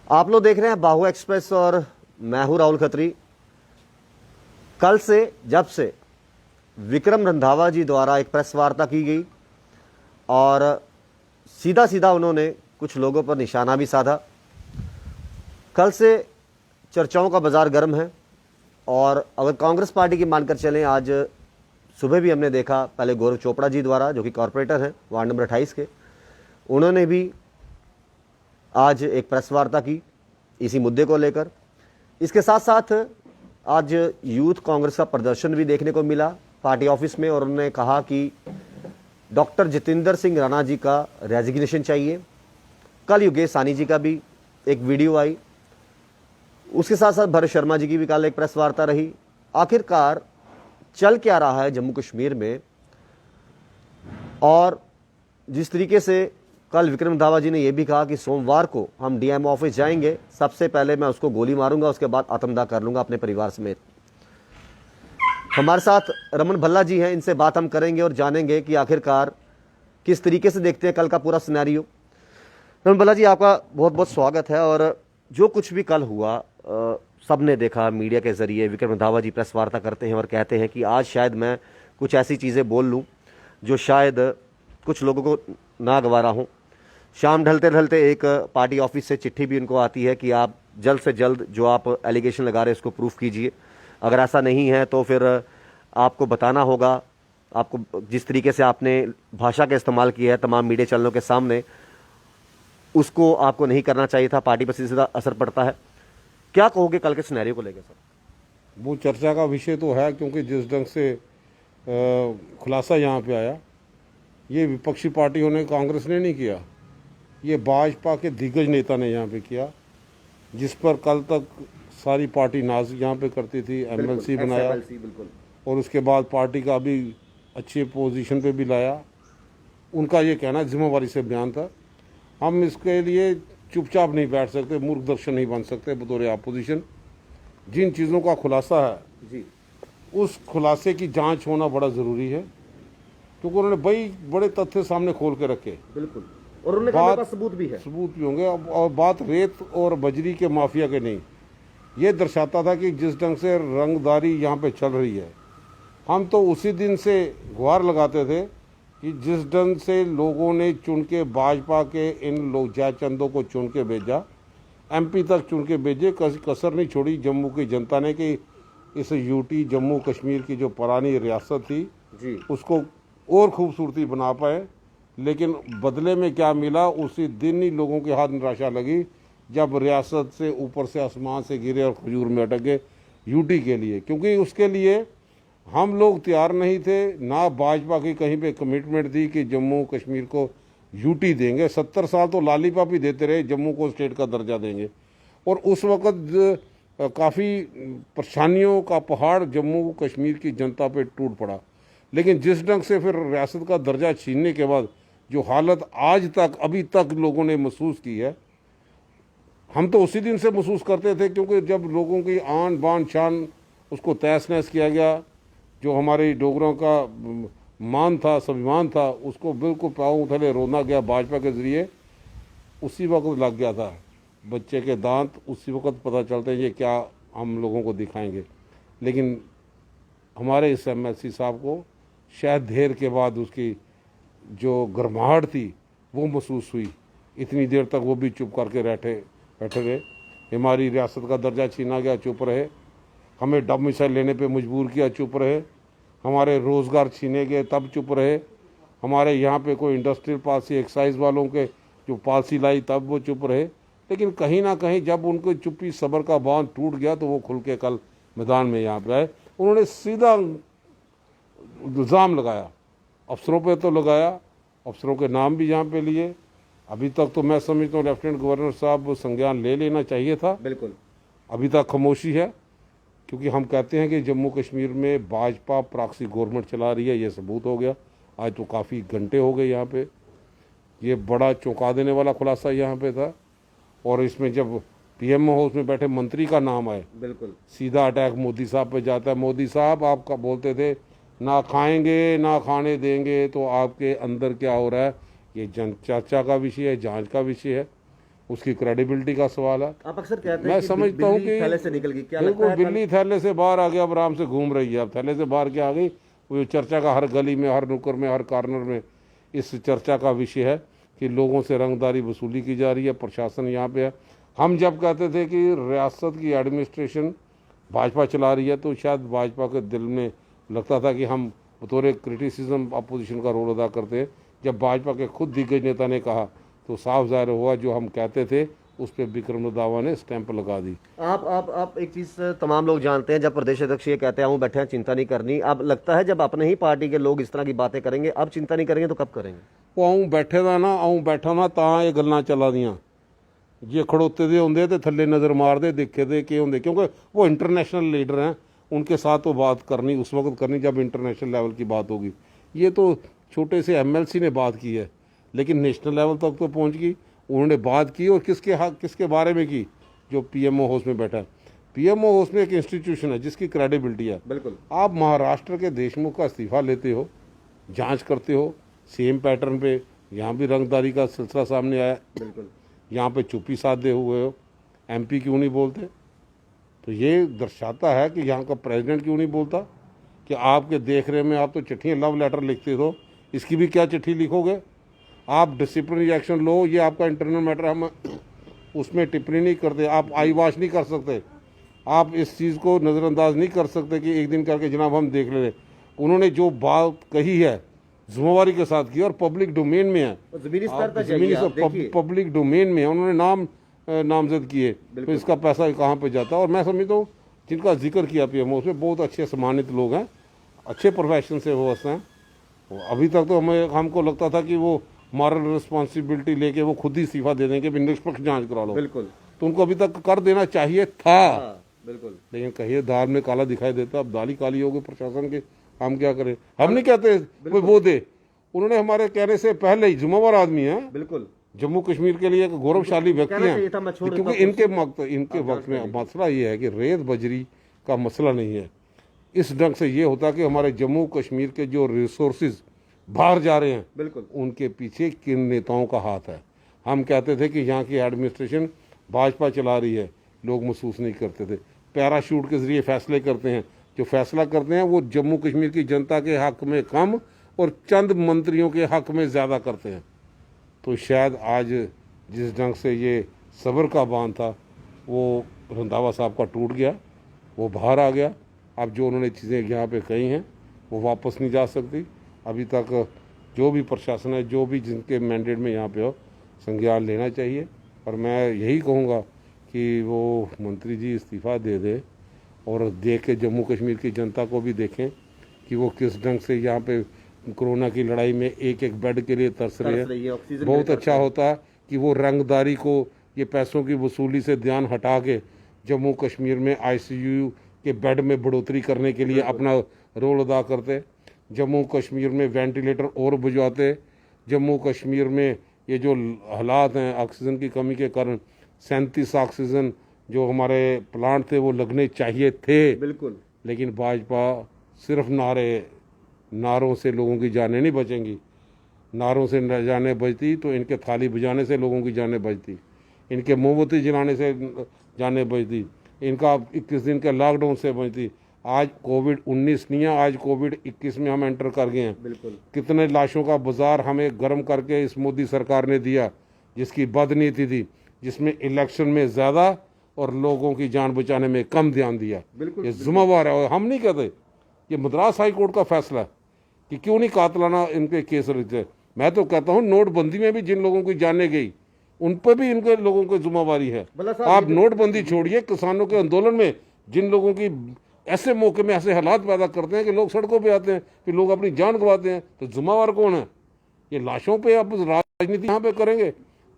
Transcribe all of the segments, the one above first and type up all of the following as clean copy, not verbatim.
आप लोग देख रहे हैं बाहुआ एक्सप्रेस और मैं हूं राहुल खत्री। कल से जब से विक्रम रंधावा जी द्वारा एक प्रेस वार्ता की गई और सीधा सीधा उन्होंने कुछ लोगों पर निशाना भी साधा, कल से चर्चाओं का बाजार गर्म है। और अगर कांग्रेस पार्टी की मानकर चलें, आज सुबह भी हमने देखा, पहले गौरव चोपड़ा जी द्वारा, जो कि कॉरपोरेटर हैं वार्ड नंबर 28 के, उन्होंने भी आज एक प्रेस वार्ता की इसी मुद्दे को लेकर। इसके साथ साथ आज यूथ कांग्रेस का प्रदर्शन भी देखने को मिला पार्टी ऑफिस में, और उन्होंने कहा कि डॉक्टर जितेंद्र सिंह राणा जी का रेजिग्नेशन चाहिए। कल योगेश सानी जी का भी एक वीडियो आई, उसके साथ साथ भरत शर्मा जी की भी कल एक प्रेस वार्ता रही। आखिरकार चल क्या रहा है जम्मू कश्मीर में, और जिस तरीके से कल विक्रम रंधावा जी ने यह भी कहा कि सोमवार को हम डीएम ऑफिस जाएंगे, सबसे पहले मैं उसको गोली मारूंगा, उसके बाद आत्मदाह कर लूंगा अपने परिवार समेत। हमारे साथ रमन भल्ला जी हैं, इनसे बात हम करेंगे और जानेंगे कि आखिरकार किस तरीके से देखते हैं कल का पूरा सिनेरियो। रमन भल्ला जी, आपका बहुत बहुत स्वागत है। और जो कुछ भी कल हुआ, सबने देखा मीडिया के जरिए। विक्रम रंधावा जी प्रेस वार्ता करते हैं और कहते हैं कि आज शायद मैं कुछ ऐसी चीज़ें बोल लूँ जो शायद कुछ लोगों को नागवारा हों। शाम ढलते ढलते एक पार्टी ऑफिस से चिट्ठी भी उनको आती है कि आप जल्द से जल्द जो आप एलिगेशन लगा रहे हैं उसको प्रूफ कीजिए, अगर ऐसा नहीं है तो फिर आपको बताना होगा। आपको जिस तरीके से आपने भाषा का इस्तेमाल किया है तमाम मीडिया चैनलों के सामने, उसको आपको नहीं करना चाहिए था, पार्टी पर सीधा असर पड़ता है। क्या कहोगे कल के सिनेरियो को लेकर सर? वो चर्चा का विषय तो है, क्योंकि जिस ढंग से खुलासा यहाँ पे आया, ये विपक्षी पार्टियों ने, कांग्रेस ने नहीं किया, ये भाजपा के दिग्गज नेता ने यहाँ पे किया, जिस पर कल तक सारी पार्टी नाज यहाँ पे करती थी। एमएलसी बनाया और उसके बाद पार्टी का भी अच्छी पोजीशन पे भी लाया। उनका ये कहना जिम्मेवारी से बयान था। हम इसके लिए चुपचाप नहीं बैठ सकते, मूर्ख दर्शन नहीं बन सकते बतौर अपोजिशन। जिन चीज़ों का खुलासा है जी, उस खुलासे की जांच होना बड़ा ज़रूरी है, क्योंकि उन्होंने बड़े तथ्य सामने खोल के रखे। बिल्कुल, और उन्होंने कहा सबूत भी है, सबूत भी होंगे। और बात रेत और बजरी के माफिया के नहीं, ये दर्शाता था कि जिस ढंग से रंगदारी यहाँ पे चल रही है, हम तो उसी दिन से गुहार लगाते थे कि जिस ढंग से लोगों ने चुन के भाजपा के इन लोग जयचंदों को चुन के भेजा, एमपी तक चुन के भेजे, कसर नहीं छोड़ी जम्मू की जनता ने कि इस यूटी जम्मू कश्मीर की जो पुरानी रियासत थी जी, उसको और खूबसूरती बना पाए। लेकिन बदले में क्या मिला, उसी दिन ही लोगों के हाथ निराशा लगी जब रियासत से ऊपर से आसमान से गिरे और खजूर में अटक गए यूटी के लिए। क्योंकि उसके लिए हम लोग तैयार नहीं थे, ना भाजपा की कहीं पे कमिटमेंट थी कि जम्मू कश्मीर को यूटी देंगे। 70 साल तो लालीपाप ही देते रहे, जम्मू को स्टेट का दर्जा देंगे। और उस वक़्त काफ़ी परेशानियों का पहाड़ जम्मू कश्मीर की जनता पे टूट पड़ा। लेकिन जिस ढंग से फिर रियासत का दर्जा छीनने के बाद जो हालत आज तक अभी तक लोगों ने महसूस की है, हम तो उसी दिन से महसूस करते थे, क्योंकि जब लोगों की आन बान शान उसको तहस नहस किया गया, जो हमारे डोगरों का मान था, स्वाभिमान था, उसको बिल्कुल पाँव थले रोना गया भाजपा के ज़रिए। उसी वक्त लग गया था बच्चे के दांत, उसी वक्त पता चलते हैं ये क्या हम लोगों को दिखाएंगे। लेकिन हमारे इस एमएलसी साहब को शायद देर के बाद उसकी जो गर्माहट थी वो महसूस हुई। इतनी देर तक वो भी चुप करके बैठे रहे। हमारी रियासत का दर्जा छीना गया, चुप रहे। हमें डोमिसाइल लेने पे मजबूर किया, चुप रहे। हमारे रोज़गार छीने गए, तब चुप रहे। हमारे यहाँ पे कोई इंडस्ट्रियल पॉलिसी, एक्साइज वालों के जो पॉलिसी लाई, तब वो चुप रहे। लेकिन कहीं ना कहीं जब उनको चुप्पी सब्र का बांध टूट गया तो वो खुल के कल मैदान में यहाँ पे आए। उन्होंने सीधा इल्ज़ाम लगाया, अफसरों पे तो लगाया, अफसरों के नाम भी यहाँ पे लिए। अभी तक तो मैं समझता हूँ लेफ्टिनेंट गवर्नर साहब संज्ञान ले लेना चाहिए था। बिल्कुल, अभी तक खामोशी है, क्योंकि हम कहते हैं कि जम्मू कश्मीर में भाजपा प्रॉक्सी गवर्नमेंट चला रही है, ये सबूत हो गया। आज तो काफ़ी घंटे हो गए यहाँ पे। ये बड़ा चौंका देने वाला खुलासा यहाँ पे था। और इसमें जब पीएम हाउस में बैठे मंत्री का नाम आए, बिल्कुल सीधा अटैक मोदी साहब पे जाता है। मोदी साहब आपका बोलते थे ना खाएंगे ना खाने देंगे, तो आपके अंदर क्या हो रहा है ये जन चर्चा का विषय है, जांच का विषय है। उसकी क्रेडिबिलिटी का सवाल है। आप अक्सर कहते हैं मैं कि समझता हूँ बिल्ली कि थैले से निकल गई, क्या लगता बिल्कुल है बिल्ली थैले से बाहर आ गया, अब आराम से घूम रही है। अब थैले से बाहर क्या आ गई, वो चर्चा का हर गली में, हर नुक्कड़ में, हर कॉर्नर में इस चर्चा का विषय है कि लोगों से रंगदारी वसूली की जा रही है, प्रशासन यहाँ पे है। हम जब कहते थे कि रियासत की एडमिनिस्ट्रेशन भाजपा चला रही है, तो शायद भाजपा के दिल में लगता था कि हम बतौर क्रिटिसिज्म अपोजिशन का रोल अदा करते हैं। जब भाजपा के खुद दिग्गज नेता ने कहा तो साफ जाहिर हुआ जो हम कहते थे उस पर विक्रम रंधावा ने स्टैंप लगा दी। आप एक चीज तमाम लोग जानते हैं, जब प्रदेश अध्यक्ष ये कहते हैं हूँ बैठे हैं चिंता नहीं करनी, अब लगता है जब अपने ही पार्टी के लोग इस तरह की बातें करेंगे, अब चिंता नहीं करेंगे तो कब करेंगे? वो आऊँ बैठे था ना, आऊँ बैठा ना तां ये गल्लां चला दियां। जे खड़ोते दे होंगे तो थल्ले नज़र मारते दिखे दे के होंगे, क्योंकि वो इंटरनेशनल लीडर हैं, उनके साथ तो बात करनी उस वक्त करनी जब इंटरनेशनल लेवल की बात होगी। ये तो छोटे से एमएलसी ने बात की है, लेकिन नेशनल लेवल तक तो पहुंच गई। उन्होंने बात की और किसके बारे में की? जो पीएमओ हाउस में बैठा है। पीएमओ हाउस में एक इंस्टीट्यूशन है जिसकी क्रेडिबिलिटी है। बिल्कुल। आप महाराष्ट्र के देशमुख का इस्तीफा लेते हो, जांच करते हो, सेम पैटर्न पे यहाँ भी रंगदारी का सिलसिला सामने आया, बिल्कुल। यहाँ पे चुप्पी साधे हुए हो, एमपी क्यों नहीं बोलते? तो ये दर्शाता है कि यहाँ का प्रेसिडेंट क्यों नहीं बोलता कि आपके देख रहे में आप तो चिट्ठियाँ लव लेटर लिखते हो, इसकी भी क्या चिट्ठी लिखोगे? आप डिसिप्लिनरी एक्शन लो, ये आपका इंटरनल मैटर, हम उसमें टिप्पणी नहीं करते। आप आई वॉश नहीं कर सकते, आप इस चीज़ को नज़रअंदाज नहीं कर सकते कि एक दिन करके जनाब हम देख ले। उन्होंने जो बात कही है जिम्मेवारी के साथ की और पब्लिक डोमेन में है, जमीनी स्तर पर जाइए, आप देखिए। पब्लिक डोमेन में उन्होंने नामजद किए, तो इसका पैसा कहाँ पे जाता है? और मैं समझता हूँ जिनका जिक्र किया पीएमओ उसमें बहुत अच्छे सम्मानित लोग हैं, अच्छे प्रोफेशन से वो हैं। अभी तक तो हमको लगता था कि वो मॉरल रिस्पॉन्सिबिलिटी लेके वो खुद ही इस्तीफा दे देंगे, निष्पक्ष जांच करा लो। बिल्कुल। तो उनको अभी तक कर देना चाहिए था। बिल्कुल। लेकिन कहिए दाल में काला दिखाई देता, अब दाल ही काली हो गई प्रशासन की, हम क्या करें? हम नहीं कहते कोई वो दे, उन्होंने हमारे कहने से पहले ही जिम्मेवार आदमी है, बिल्कुल, जम्मू कश्मीर के लिए एक गौरवशाली व्यक्ति हैं, क्योंकि इनके वक्त में मसला ये है कि रेत बजरी का मसला नहीं है। इस ढंग से ये होता कि हमारे जम्मू कश्मीर के जो रिसोर्सेज बाहर जा रहे हैं, बिल्कुल, उनके पीछे किन नेताओं का हाथ है। हम कहते थे कि यहाँ की एडमिनिस्ट्रेशन भाजपा चला रही है, लोग महसूस नहीं करते थे। पैराशूट के जरिए फैसले करते हैं, जो फैसला करते हैं वो जम्मू कश्मीर की जनता के हक में कम और चंद मंत्रियों के हक में ज़्यादा करते हैं। तो शायद आज जिस ढंग से ये सब्र का बांध था वो रंधावा साहब का टूट गया, वो बाहर आ गया। अब जो उन्होंने चीज़ें यहाँ पे कही हैं वो वापस नहीं जा सकती। अभी तक जो भी प्रशासन है, जो भी जिनके मैंडेट में यहाँ पे हो, संज्ञान लेना चाहिए। और मैं यही कहूँगा कि वो मंत्री जी इस्तीफ़ा दे दे और देख के जम्मू कश्मीर की जनता को भी देखें कि वो किस ढंग से यहाँ पे कोरोना की लड़ाई में एक एक बेड के लिए तरस रहे हैं। बहुत अच्छा होता है कि वो रंगदारी को, ये पैसों की वसूली से ध्यान हटा के जम्मू कश्मीर में आईसीयू के बेड में बढ़ोतरी करने के लिए अपना रोल अदा करते, जम्मू कश्मीर में वेंटिलेटर और भिजवाते, जम्मू कश्मीर में ये जो हालात हैं ऑक्सीजन की कमी के कारण 37 ऑक्सीजन जो हमारे प्लांट थे वो लगने चाहिए थे। बिल्कुल। लेकिन भाजपा सिर्फ नारों से लोगों की जानें नहीं बचेंगी। नारों से जानें बचती तो इनके थाली बजाने से लोगों की जानें बचती, इनके मोमबत्ती जलाने से जानें बचती, इनका 21 दिन के लॉकडाउन से बचती। आज कोविड-19 नहीं है, आज कोविड-21 में हम एंटर कर गए हैं। बिल्कुल। कितने लाशों का बाजार हमें गर्म करके इस मोदी सरकार ने दिया, जिसकी बदनीति थी, जिसमें इलेक्शन में ज़्यादा और लोगों की जान बचाने में कम ध्यान दिया। बिल्कुल। ये जिम्मेवार है। और हम नहीं कहते, ये मद्रास हाई कोर्ट का फैसला है कि क्यों नहीं कातलाना इनके केस लिखते। मैं तो कहता हूँ नोटबंदी में भी जिन लोगों की जाने गई उन पर भी इनके लोगों की जिम्मेवारी है। आप नोटबंदी छोड़िए, किसानों के आंदोलन में जिन लोगों की ऐसे मौके में ऐसे हालात पैदा करते हैं कि लोग सड़कों पे आते हैं, फिर लोग अपनी जान गंवाते हैं, तो जिम्मेवार कौन है? ये लाशों पे आप राजनीति यहाँ पे करेंगे।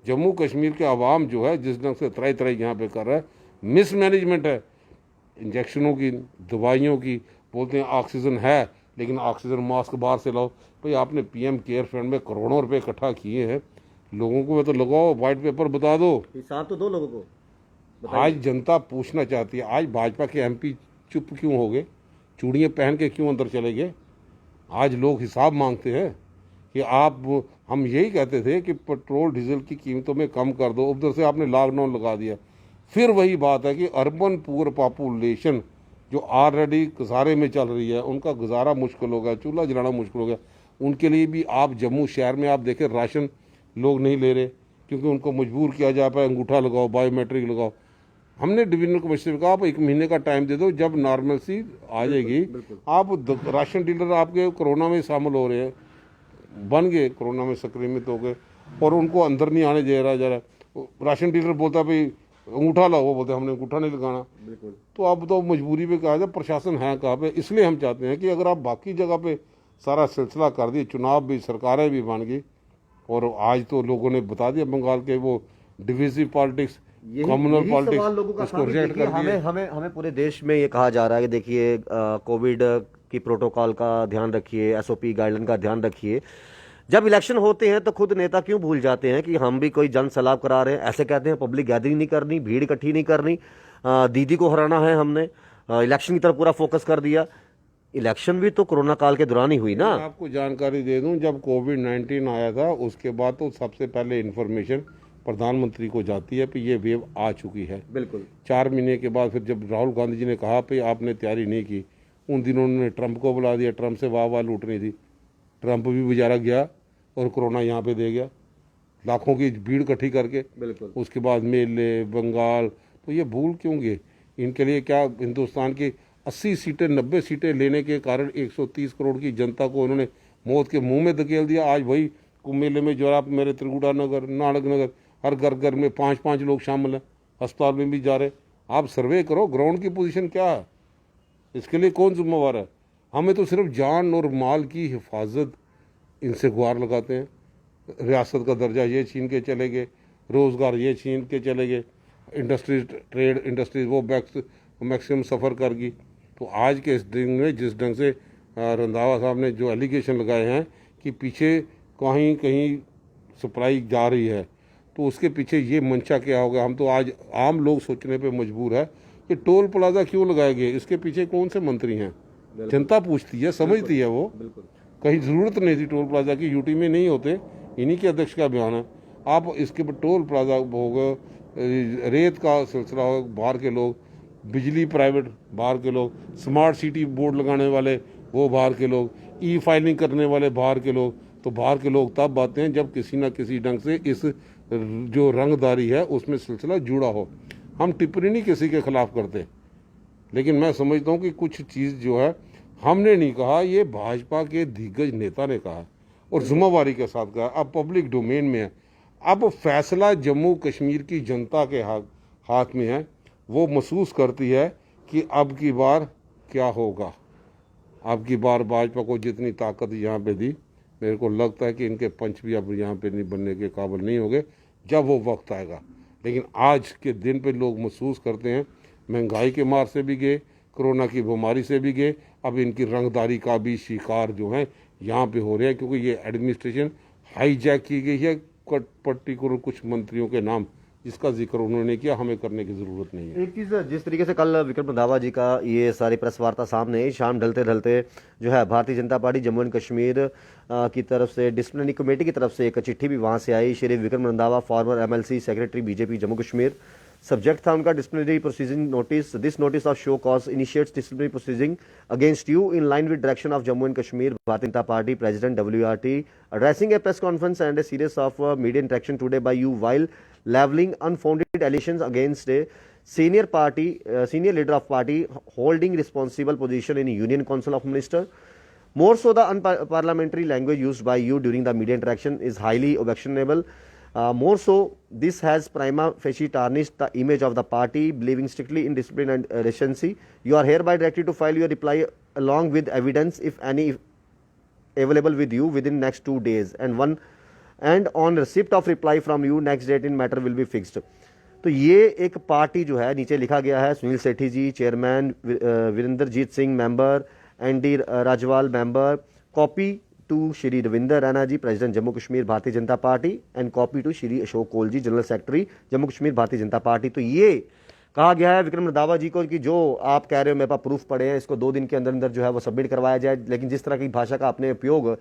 जम्मू कश्मीर के आवाम जो है जिस ढंग से तराई तराई यहाँ पे कर रहा है, मिसमैनेजमेंट है। इंजेक्शनों की, दवाइयों की, बोलते हैं ऑक्सीजन है लेकिन ऑक्सीजन मास्क बाहर से लाओ। भाई आपने पीएम केयर फंड में करोड़ों रुपए इकट्ठा किए हैं, लोगों को तो लगाओ, व्हाइट पेपर बता दो, हिसाब तो दो लोगों को। आज जनता पूछना चाहती है। आज भाजपा के एमपी चुप क्यों हो गए, चूड़ियाँ पहन के क्यों अंदर चले गए? आज लोग हिसाब मांगते हैं कि आप, हम यही कहते थे कि पेट्रोल डीजल की कीमतों में कम कर दो, उधर से आपने लॉकडाउन लगा दिया। फिर वही बात है कि अर्बन पुअर पॉपुलेशन जो ऑलरेडी गुजारे में चल रही है, उनका गुजारा मुश्किल हो गया, चूल्हा जलाना मुश्किल हो गया। उनके लिए भी आप जम्मू शहर में आप देखें राशन लोग नहीं ले रहे, क्योंकि उनको मजबूर किया जा पाए अंगूठा लगाओ, बायोमेट्रिक लगाओ। हमने डिविजनल कमिश्नर को कहा आप 1 महीने का टाइम दे दो, जब नॉर्मलसी आ जाएगी आप राशन डीलर आपके कोरोना में शामिल हो रहे हैं, बन गए कोरोना में संक्रमित हो गए, और उनको अंदर नहीं आने दे रहा जा रहा। राशन डीलर बोलता भाई अंगूठा लाओ, वो बोलते हमने अंगूठा नहीं लगाना। तो अब तो मजबूरी पे कहा जाए प्रशासन है कहाँ पे। इसलिए हम चाहते हैं कि अगर आप बाकी जगह पे सारा सिलसिला कर दिए, चुनाव भी सरकारें भी बन गई, और आज तो लोगों ने बता दिया बंगाल के वो डिविजिव पॉलिटिक्स, कम्युनल पॉलिटिक्स उसको रिजेक्ट कर दिया। हमें पूरे देश में ये कहा जा रहा है कि देखिए कोविड की प्रोटोकॉल का ध्यान रखिए, एसओपी गाइडलाइन का ध्यान रखिए। जब इलेक्शन होते हैं तो खुद नेता क्यों भूल जाते हैं कि हम भी कोई जन सलाह करा रहे हैं। ऐसे कहते हैं पब्लिक गैदरिंग नहीं करनी, भीड़ इकट्ठी नहीं करनी, दीदी को हराना है, हमने इलेक्शन की तरफ पूरा फोकस कर दिया। इलेक्शन भी तो कोरोना काल के दौरान ही हुई ना। मैं आपको जानकारी दे दूं, जब कोविड-19 आया था उसके बाद तो सबसे पहले इन्फॉर्मेशन प्रधानमंत्री को जाती है कि ये वेव आ चुकी है। बिल्कुल 4 महीने के बाद फिर जब राहुल गांधी जी ने कहा कि आपने तैयारी नहीं की, उन दिनों उन्होंने ट्रंप को बुला दिया, ट्रंप से वाह लूटनी थी। ट्रंप भी बेचारा गया और कोरोना यहाँ पे दे गया, लाखों की भीड़ इकट्ठी करके। बिल्कुल उसके बाद मेले बंगाल, तो ये भूल क्यों गए? इनके लिए क्या हिंदुस्तान की 80 सीटें 90 सीटें लेने के कारण 130 करोड़ की जनता को उन्होंने मौत के मुंह में धकेल दिया। आज वही कुंभ मेले में जो आप मेरे त्रिकुटा नगर, नानक नगर, हर घर घर में 5-5 लोग शामिल हैं, अस्पताल में भी जा रहे। आप सर्वे करो ग्राउंड की पोजीशन क्या है, इसके लिए कौन जिम्मेवार है? हमें तो सिर्फ जान और माल की हिफाजत इनसे गुहार लगाते हैं। रियासत का दर्जा ये छीन के चले गए, रोज़गार ये छीन के चले गए, इंडस्ट्रीज ट्रेड इंडस्ट्रीज वो मैक्सिमम सफ़र कर गई। तो आज के इस दिन में जिस ढंग से रंधावा साहब ने जो एलिगेशन लगाए हैं कि पीछे कहीं कहीं सप्लाई जा रही है, तो उसके पीछे ये मंशा क्या होगा? हम तो आज आम लोग सोचने पे मजबूर है कि टोल प्लाजा क्यों लगाए गए, इसके पीछे कौन से मंत्री हैं? जनता पूछती है, समझती है वो। कहीं ज़रूरत नहीं थी टोल प्लाजा की, यूटी में नहीं होते। इन्हीं के अध्यक्ष का बयान है। आप इसके टोल प्लाजा होगा, रेत का सिलसिला हो, बाहर के लोग, बिजली प्राइवेट बाहर के लोग, स्मार्ट सिटी बोर्ड लगाने वाले वो बाहर के लोग, ई फाइलिंग करने वाले बाहर के लोग। तो बाहर के लोग तब आते हैं जब किसी ना किसी ढंग से इस जो रंगदारी है उसमें सिलसिला जुड़ा हो। हम टिप्पणी नहीं किसी के खिलाफ करते, लेकिन मैं समझता हूँ कि कुछ चीज़ जो है हमने नहीं कहा, ये भाजपा के दिग्गज नेता ने कहा और जिम्मेवारी के साथ कहा। अब पब्लिक डोमेन में है, अब फैसला जम्मू कश्मीर की जनता के हाथ में है। वो महसूस करती है कि अब की बार क्या होगा। अब की बार भाजपा को जितनी ताकत यहाँ पे दी, मेरे को लगता है कि इनके पंच भी अब यहाँ पे नहीं बनने के काबिल नहीं होंगे जब वो वक्त आएगा। लेकिन आज के दिन पे लोग महसूस करते हैं, महंगाई के मार से भी गए, कोरोना की बीमारी से भी गए, अब इनकी रंगदारी का भी शिकार जो है यहाँ पे हो रहे हैं, क्योंकि ये एडमिनिस्ट्रेशन हाईजैक की गई है पर्टिकुलर कुछ मंत्रियों के नाम, जिसका जिक्र उन्होंने किया, हमें करने की जरूरत नहीं है। एक चीज़, जिस तरीके से कल विक्रम रंधावा जी का ये सारी प्रेस वार्ता सामने आई, शाम ढलते ढलते जो है भारतीय जनता पार्टी जम्मू एंड कश्मीर की तरफ से डिसिप्लिनरी कमेटी की तरफ से एक चिट्ठी भी वहां से आई। Shri Vikram Randhawa, former MLC secretary BJP Jammu Kashmir. Subject था उनका disciplinary proceeding notice. This notice of show cause initiates disciplinary proceeding against you in line with direction of Jammu and Kashmir Bharatiya Janata Party president WRT addressing a press conference and a series of media interaction today by you while leveling unfounded allegations against a senior leader of party holding responsible position in Union Council of Ministers. More so, the unparliamentary language used by you during the media interaction is highly objectionable. More so, this has prima facie tarnished the image of the party, believing strictly in discipline and decency. You are hereby directed to file your reply along with evidence, if any, available with you within next 2 days, and on receipt of reply from you next date in matter will be fixed. तो ये एक party जो है, नीचे लिखा गया है Sunil Sethi ji chairman, Virendrajeet Singh member, ND Rajwal member, copy to Shri Ravinder Raina ji president Jammu Kashmir Bharatiya Janata Party, and copy to Shri Ashok Kaul ji general secretary Jammu Kashmir Bharatiya Janata party. तो ये कहा गया है विक्रम रंधावा जी को कि जो आप कह रहे हो मेरे पास प्रूफ पड़े हैं, इसको 2 दिन के अंदर अंदर जो है वो सबमिट करवाया जाए। लेकिन जिस तरह की भाषा का आपने उपयोग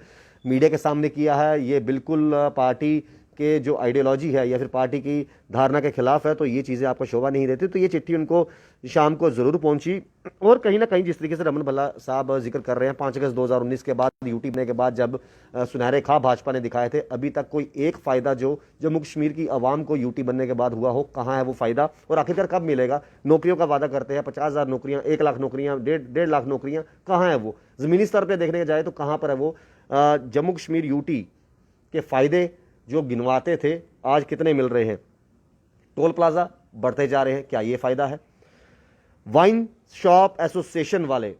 मीडिया के सामने किया है, ये बिल्कुल पार्टी के जो आइडियोलॉजी है या फिर पार्टी की धारणा के खिलाफ है, तो ये चीज़ें आपको शोभा नहीं देती। तो ये चिट्ठी उनको शाम को ज़रूर पहुंची। और कहीं ना कहीं जिस तरीके से रमन भल्ला साहब जिक्र कर रहे हैं, 5 अगस्त 2019 के बाद यूटी बनने के बाद जब सुनहरे ख्वाब भाजपा ने दिखाए थे, अभी तक कोई एक फ़ायदा जो जम्मू कश्मीर की आवाम को यूटी बनने के बाद हुआ हो, कहाँ है वो फ़ायदा और आखिरकार कब मिलेगा? नौकरियों का वादा करते हैं, 50,000 नौकरियाँ, 1 लाख नौकरियाँ, 1.5 लाख नौकरियाँ, कहाँ है वो? ज़मीनी स्तर पर देखने जाए तो कहाँ पर है वो? जम्मू कश्मीर यूटी के फ़ायदे जो गिनवाते थे आज कितने मिल रहे हैं? टोल प्लाजा बढ़ते जा रहे हैं, क्या ये फायदा है? वाइन शॉप एसोसिएशन वाले,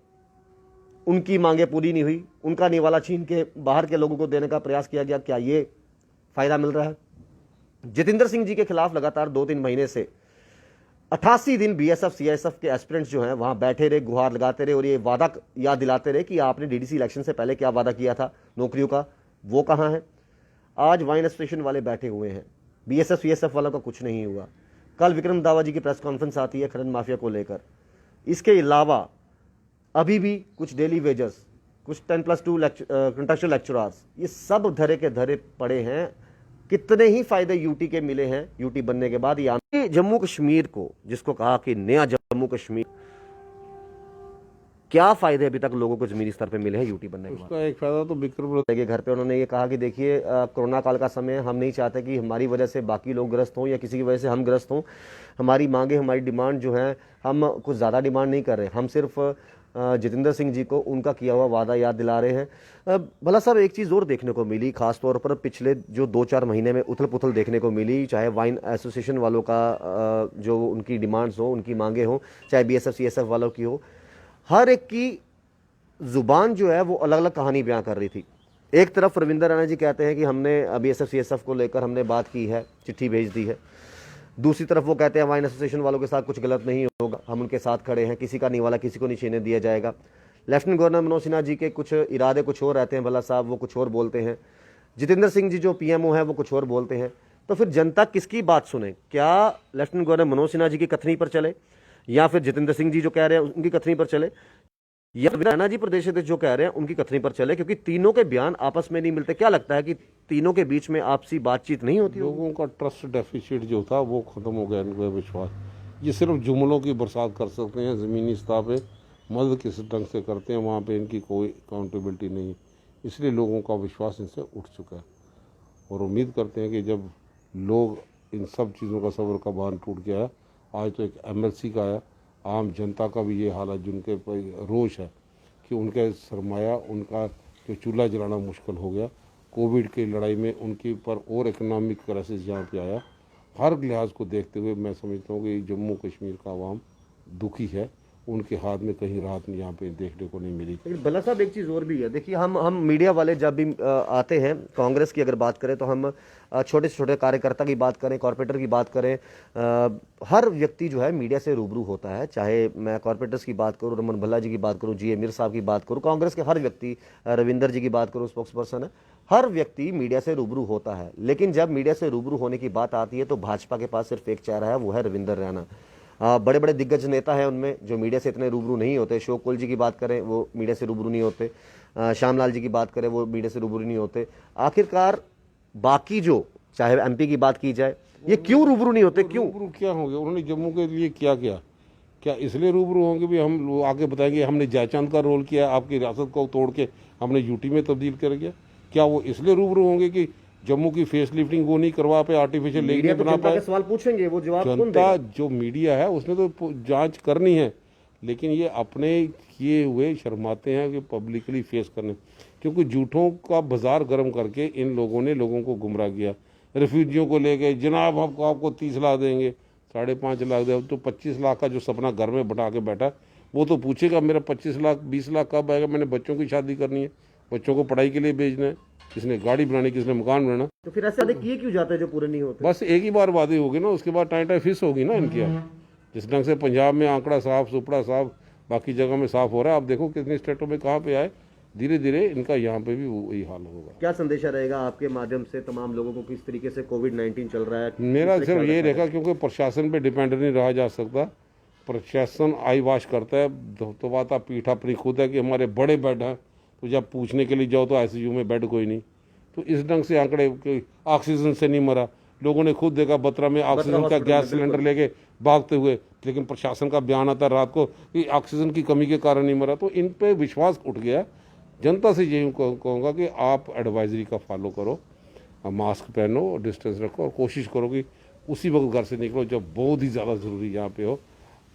उनकी मांगे पूरी नहीं हुई, उनका निवाला छीन के बाहर के लोगों को देने का प्रयास किया गया, क्या ये फायदा मिल रहा है? जितेंद्र सिंह जी के खिलाफ लगातार 2-3 महीने से 88 दिन बीएसएफ सीआईएसएफ के एस्पिरेंट्स जो हैं वहां बैठे रहे, गुहार लगाते रहे और ये वादा याद दिलाते रहे कि आपने डीडीसी इलेक्शन से पहले क्या वादा किया था नौकरियों का, वो कहां है? आज वाइन एसोसिएशन वाले बैठे हुए हैं, बीएसएफ सीएसएफ वालों का कुछ नहीं हुआ। कल विक्रम दावा जी की प्रेस कॉन्फ्रेंस आती है खनन माफिया को लेकर। इसके अलावा अभी भी कुछ डेली वेजर्स, कुछ 10+2 कंट्रेक्चुअल लेक्चरर्स, ये सब धरे के धरे पड़े हैं। कितने ही फायदे यूटी के मिले हैं यूटी बनने के बाद। ये जम्मू कश्मीर को, जिसको कहा कि नया जम्मू कश्मीर, क्या फायदे अभी तक लोगों को जमीनी स्तर पे मिले हैं यूटी बनने के बाद? उसका एक फायदा तो विक्रम के घर पे उन्होंने ये कहा कि देखिए कोरोना काल का समय, हम नहीं चाहते कि हमारी वजह से बाकी लोग ग्रस्त हों या किसी की वजह से हम ग्रस्त हों। हमारी मांगे, हमारी डिमांड जो है, हम कुछ ज़्यादा डिमांड नहीं कर रहे, हम सिर्फ जितेंद्र सिंह जी को उनका किया हुआ वादा याद दिला रहे हैं। भला साहब, एक चीज़ और देखने को मिली, खासतौर पर पिछले जो 2-4 महीने में उथल पुथल देखने को मिली, चाहे वाइन एसोसिएशन वालों का जो उनकी डिमांड्स हो, उनकी मांगे हों, चाहे बीएसएफ सीएसएफ वालों की हो, हर एक की जुबान जो है वो अलग अलग कहानी बयां कर रही थी। एक तरफ रविंदर रैना जी कहते हैं कि हमने बीएसएफ सीएसएफ को लेकर हमने बात की है, चिट्ठी भेज दी है। दूसरी तरफ वो कहते हैं वाइन एसोसिएशन वालों के साथ कुछ गलत नहीं होगा, हम उनके साथ खड़े हैं, किसी का निवाला किसी को नहीं छीनने दिया जाएगा। लेफ्टिनेंट गवर्नर मनोज सिन्हा जी के कुछ इरादे कुछ और रहते हैं, भला साहब वो कुछ और बोलते हैं। जितेंद्र सिंह जी जो पीएमओ है वो कुछ और बोलते हैं। तो फिर जनता किसकी बात सुने? क्या लेफ्टिनेंट गवर्नर मनोज सिन्हा जी की कथनी पर चले, या फिर जितेंद्र सिंह जी जो कह रहे हैं उनकी कथनी पर चले, या रैना जी प्रदेश अध्यक्ष जो कह रहे हैं उनकी कथनी पर चले? क्योंकि तीनों के बयान आपस में नहीं मिलते। क्या लगता है कि तीनों के बीच में आपसी बातचीत नहीं होती? लोगों का ट्रस्ट डेफिसिट जो था वो खत्म हो गया, इनका विश्वास। ये सिर्फ जुमलों की बरसात कर सकते हैं, ज़मीनी सतह पे मदद किस ढंग से करते हैं वहाँ पे इनकी कोई अकाउंटेबिलिटी नहीं है। इसलिए लोगों का विश्वास इनसे उठ चुका है और उम्मीद करते हैं कि जब लोग इन सब चीज़ों का सब्र का बांध टूट गया है, आज तो एक एमएलसी का आया, आम जनता का भी ये हालत, जिनके रोष है कि उनका सरमाया, उनका जो चूल्हा जलाना मुश्किल हो गया, कोविड की लड़ाई में उनके ऊपर और इकोनॉमिक क्राइसिस यहाँ पे आया। हर लिहाज को देखते हुए मैं समझता हूँ कि जम्मू कश्मीर का आवाम दुखी है, उनके हाथ में कहीं राहत यहाँ पे देखने को नहीं मिली। लेकिन भला साहब, एक चीज़ और भी है। देखिए, हम मीडिया वाले जब भी आते हैं, कांग्रेस की अगर बात करें तो हम छोटे से छोटे कार्यकर्ता की बात करें, कॉर्पोरेटर की बात करें, हर व्यक्ति जो है मीडिया से रूबरू होता है। चाहे मैं कॉर्पोरेटर्स की बात करूँ, रमन भल्ला जी की बात करूँ, जी मीर साहब की बात करूँ, कांग्रेस के हर व्यक्ति, रविंदर जी की बात करूँ, स्पोक्स पर्सन है, हर व्यक्ति मीडिया से रूबरू होता है। लेकिन जब मीडिया से रूबरू होने की बात आती है तो भाजपा के पास सिर्फ एक चेहरा है, वो है रविंदर रैना। बड़े बड़े दिग्गज नेता हैं उनमें जो मीडिया से इतने रूबरू नहीं होते। अशोक कोल जी की बात करें, वो मीडिया से रूबरू नहीं होते। श्यामलाल जी की बात करें, वो मीडिया से रूबरू नहीं होते। आखिरकार बाकी जो, चाहे एमपी की बात की जाए, ये क्यों रूबरू नहीं होते? क्यों रूबरू क्या होंगे? उन्होंने जम्मू के लिए क्या इसलिए रूबरू होंगे भी हम आगे बताएंगे हमने जयचंद का रोल किया, आपकी रियासत को तोड़ के हमने यूटी में तब्दील कर गया? क्या वो इसलिए रूबरू होंगे कि जम्मू की फेस लिफ्टिंग वो नहीं करवा पाए, आर्टिफिशियल लेक नहीं बना पाए? सवाल पूछेंगे, वो जवाब कौन जनता देगा? जो मीडिया है उसने तो जांच करनी है, लेकिन ये अपने किए हुए शर्माते हैं कि पब्लिकली फेस करने, क्योंकि झूठों का बाजार गर्म करके इन लोगों ने लोगों को गुमराह किया। रिफ्यूजियों को ले गए, जनाब आपको 30 लाख देंगे, 5.5 लाख दे। अब तो 25 लाख का जो सपना घर में बटा के बैठा, वो तो पूछेगा मेरा 25 लाख 20 लाख कब आएगा? मैंने बच्चों की शादी करनी है, बच्चों को पढ़ाई के लिए भेजना है, किसने गाड़ी बनानी, किसने मकान बनाना। तो फिर ऐसे वादे किए क्यों जाते हैं जो पूरे नहीं होते? बस एक ही बार वादे होगी ना, उसके बाद टाइम फिस होगी ना इनकी। जिस ढंग से पंजाब में आंकड़ा साफ, सुपड़ा साफ, बाकी जगह में साफ हो रहा है, आप देखो कितने स्टेटों में कहाँ पे आए, धीरे धीरे इनका यहाँ पे भी वही हाल होगा। क्या संदेशा रहेगा आपके माध्यम से तमाम लोगों को, किस तरीके से कोविड-19 चल रहा है? मेरा सिर्फ ये रहेगा, क्योंकि प्रशासन पे डिपेंड नहीं रहा जा सकता। प्रशासन आई वाश करता है, तो बात पीठ अपनी खुद है कि हमारे बड़े बेड हैं, तो जब पूछने के लिए जाओ तो आईसीयू में बेड कोई नहीं। तो इस ढंग से आंकड़े कि ऑक्सीजन से नहीं मरा, लोगों ने खुद देखा बत्रा में ऑक्सीजन का गैस सिलेंडर लेके भागते हुए, लेकिन प्रशासन का बयान आता रात को कि ऑक्सीजन की कमी के कारण नहीं मरा। तो इन पे विश्वास उठ गया। जनता से यही कहूँगा कि आप एडवाइजरी का फॉलो करो, मास्क पहनो, डिस्टेंस रखो और कोशिश करो कि उसी वक्त घर से निकलो जब बहुत ही ज़्यादा ज़रूरी यहाँ पे हो।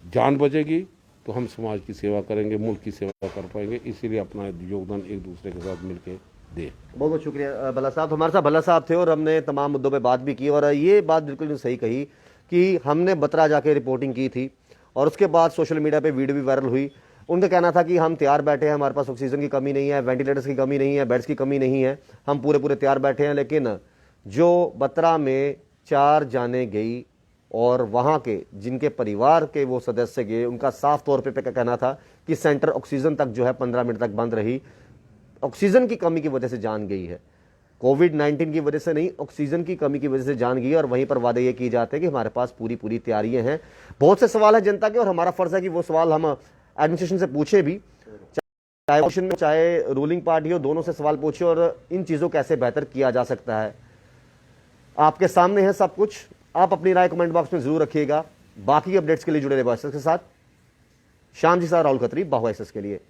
जान बचेगी तो हम समाज की सेवा करेंगे, मुल्क की सेवा कर पाएंगे। इसीलिए अपना योगदान एक दूसरे के साथ मिलकर दे। बहुत बहुत शुक्रिया भल्ला साहब। तो हमारे साथ भल्ला साहब थे और हमने तमाम मुद्दों पे बात भी की, और ये बात बिल्कुल सही कही कि हमने बत्रा जाके रिपोर्टिंग की थी और उसके बाद सोशल मीडिया पे वीडियो भी वायरल हुई। उनका कहना था कि हम तैयार बैठे हैं, हमारे पास ऑक्सीजन की कमी नहीं है, वेंटिलेटर्स की कमी नहीं है, बेड्स की कमी नहीं है, हम पूरे तैयार बैठे हैं। लेकिन जो बत्रा में 4 जाने गई और वहाँ के जिनके परिवार के वो सदस्य गए, उनका साफ तौर पे कहना था कि सेंटर ऑक्सीजन तक जो है 15 मिनट तक बंद रही। ऑक्सीजन की कमी की वजह से जान गई है, कोविड-19 की वजह से नहीं, ऑक्सीजन की कमी की वजह से जान गई है। और वहीं पर वादे ये किए जाते हैं कि हमारे पास पूरी तैयारियां हैं। बहुत से सवाल हैं जनता के और हमारा फर्ज है कि वो सवाल हम एडमिनिस्ट्रेशन से पूछे भी, चाहे ऑपोजिशन में चाहे रूलिंग पार्टी हो, दोनों से सवाल पूछे और इन चीज़ों को कैसे बेहतर किया जा सकता है। आपके सामने है सब कुछ। आप अपनी राय कमेंट बॉक्स में जरूर रखिएगा। बाकी अपडेट्स के लिए जुड़े रहे के साथ। श्याम जी साथ, राहुल खत्री, बाहुआ एक्सेस के लिए।